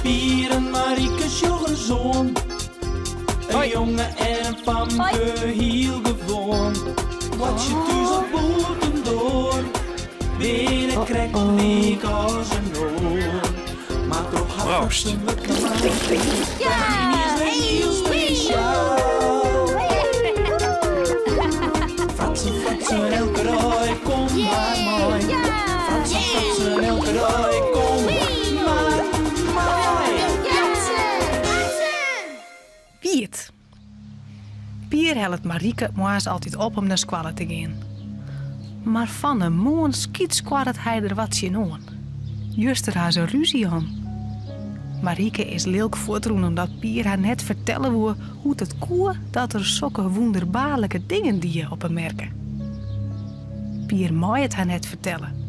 Pier en Marieke sjoggen zoon. Een jongen en een famke heel gewoon. Wat je thuis op boeten door. Binnen krijgt een week als een oor. Maar toch had ze me klaar. Ja! Die is heel speciaal. Fratsen, elke rooi, kom maar mooi. Fratsen, elke rooi, kom maar mooi. Piet. Pier helpt Marieke moest altijd op om naar squallen te gaan. Maar van een moon skiet squarret hij er wat zien aan. Juster haar ze ruzie aan. Marieke is leuk voortroen omdat Pier haar net vertellen woe hoe het koe dat er zulke wonderbaarlijke dingen die op hem merken. Pier mooi het haar net vertellen.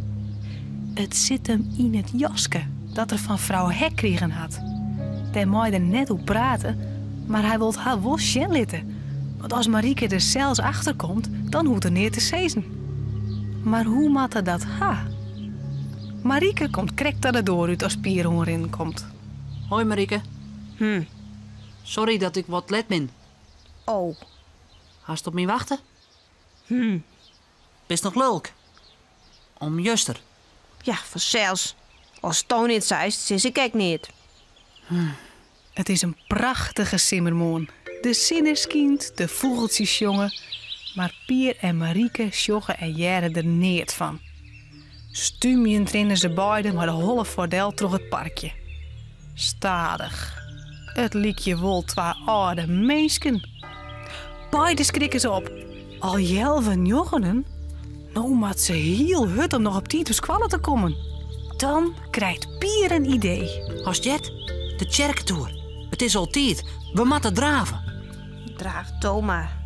Het zit hem in het jaske dat er van vrouw Hek kregen had. Hij mooi er net op praten, maar hij wil haar wel zien litten. Want als Marieke er zelfs achter komt, dan hoeft er neer te zezen. Maar hoe matte dat ha? Marieke komt krekt aan de deur uit als Pier erin komt. Hoi Marieke. Sorry dat ik wat let ben. Oh. Haast op mij wachten? Bist nog leuk? Om juster. Ja, vanzelfs. Als Toon niet zeist, zie ik niet. Het is een prachtige simmermoon. De zin skient, de vogeltjes jongen. Maar Pier en Marieke sjoggen en jaren er neert van. Stumjend rennen ze beiden maar de holle voordel door het parkje. Stadig. Het liekje wol twee oude meesken. Beiden schrikken ze op. Al jelven joggenen. Nou maat ze heel hut om nog op tijd op squallen te komen. Dan krijgt Pier een idee. Hast jet? De kerktoer. Het is al tijd. We moeten draven. Draaf Toma.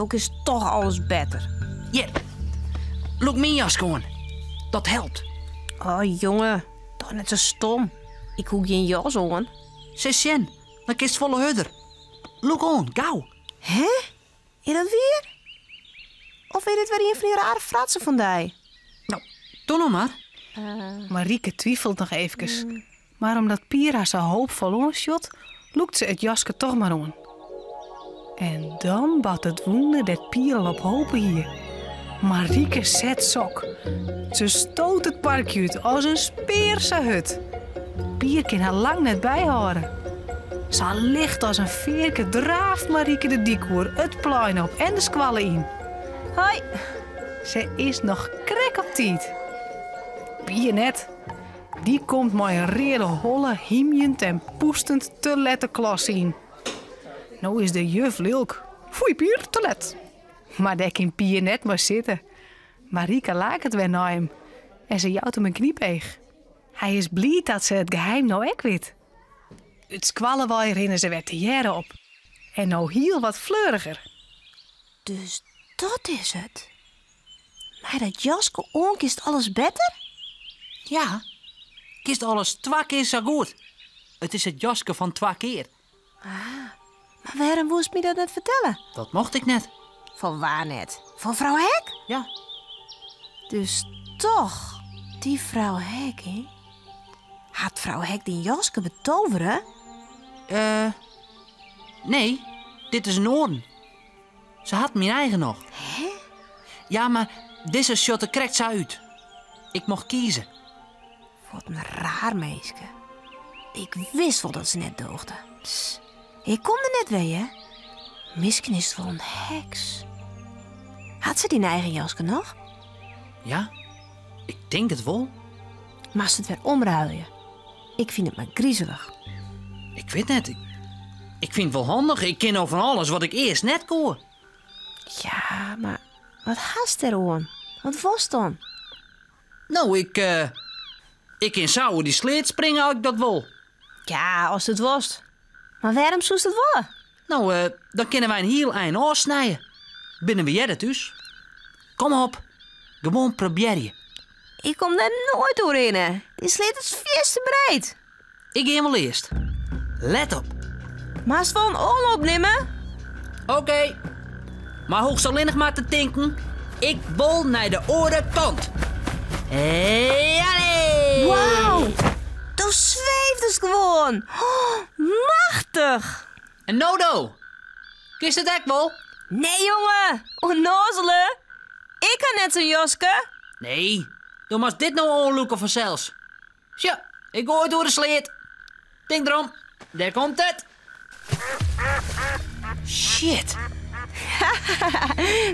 Ook is toch alles beter. Hier. Look mijn jas gewoon. Dat helpt. Oh jongen, toch net zo stom. Ik hoek geen jas aan. Zes jen. Dan kist volle hudder. Look on, gauw. Hè? Is dat weer? Of is dit weer een van die rare fratsen van die? Nou, doe nog maar. Marieke twijfelt nog even. Maar omdat Pier haar zo hoopvol onshot, loekt ze het jaske toch maar aan. En dan bad het wonder dat Pier al op hopen hier. Marieke zet sok. Ze stoot het parkje uit als een speerse hut. Pier kan haar lang net bijhouden. Ze ligt als een veerke draaft Marieke de diekoer, het plein op en de squallen in. Hoi. Ze is nog krek op tijd. Pier net. Die komt met een reële holle, hiemjend en poestend te lette klas in. Nou is de juf lilk. Foei Pier, te let. Maar daar kan Pier net maar zitten. Marieke laakt het weer naar hem. En ze jouwt hem een kniepeeg. Hij is blij dat ze het geheim nou ook weet. Het squallenwaai rennen ze weer te jaren op. En nou heel wat fleuriger. Dus dat is het. Maar dat jaske onkist alles beter? Ja. Kist alles 2 keer zo goed. Het is het jaske van 2 keer. Maar waarom moest me dat net vertellen? Dat mocht ik net. Van waar net? Van vrouw Hek? Ja. Dus toch, die vrouw Hek, hè? Had vrouw Hek die jaske betoveren? Nee. Dit is een oren. Ze had mijn eigen nog. Hè? Ja, maar deze shotte krekt ze uit. Ik mocht kiezen. Wat een raar meisje. Ik wist wel dat ze net doogde. Ik kom er net weer, hè? Misschien is het wel een heks. Had ze die eigen jaske nog? Ja, ik denk het wel. Maar ze het weer omruilen. Ik vind het maar griezelig. Ik weet net. Ik vind het wel handig. Ik ken over alles wat ik eerst net kon. Ja, maar wat haast er aan? Wat was dan? Nou, ik in zouden die sleet springen als ik dat wil. Ja, als het was. Maar waarom zoest het wel? Nou, dan kunnen wij een heel eind afsnijden. Binnen we jij dus. Kom op. Gewoon probeer je. Ik kom daar nooit doorheen. Die sleet is veel te breed. Ik ga wel eerst. Let op. Maar als we een oorlog opnemen? Oké. Maar hoogst alleen nog maar te denken. Ik wil naar de andere kant. Hey, allee! Wauw! Toen zweeft het gewoon. Ugh. En Nodo, kist het ek wel? Nee, jongen. Onnozelen. Ik kan net zo'n Joske. Nee, dan was dit nou onlukken vanzelfs. Tja, ik gooi door de sleet. Denk erom, daar komt het. Shit,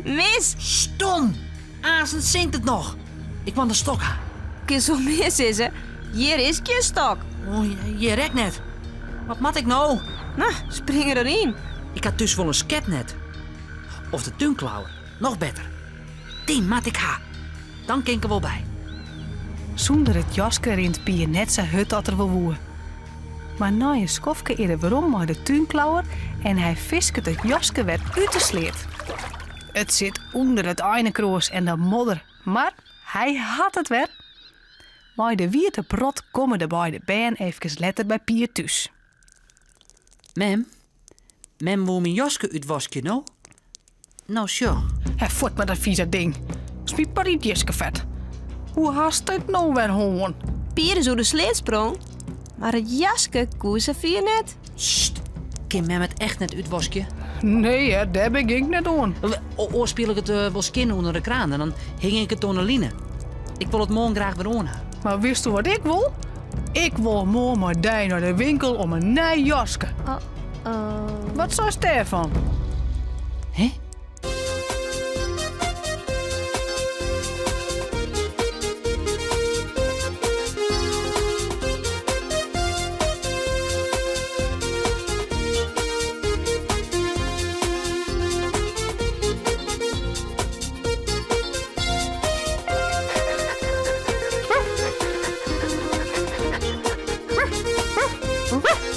Mis. stom. Azend zingt het nog. Ik want de stok aan. Kun zo mis is, hè? Hier is je stok. Oh, je rekt net. Wat mat ik nou? Nou, spring er erin. Ik had dus wel een skepnet. Of de tuinklauwer. Nog beter. Die mat ik ha. Dan ken ik er wel bij. Zonder het Joske rint Pier net zijn hut dat er wel woe. Maar na een skofke eerder waarom maar de tuinklauwer en hij visket het Joske weer uit de sleet. Het zit onder het ene kroos en de modder, maar hij had het weer. Maar de wierte brot komen de beide been even letter bij Pier thuis. Mem wil mijn Joske uitwasken nou? Nou, zo. Hij voert met dat vieze ding. Smiet maar niet Joske vet. Hoe haast het nou weer hoorn? Pieren zo de sleet sprong. Maar het jaske koersen vier net. Sst. Kim Mem het echt net uitwasken? Nee, hè, daar ben ik net aan. Oorspeel ik het wel skin onder de kraan en dan hing ik het onder line. Ik wil het morgen graag weer aan. Maar wist u wat ik wil? Ik wil morgen met die naar de winkel om een nieuw Joske. Wat zou je daarvan? Hé? Woe!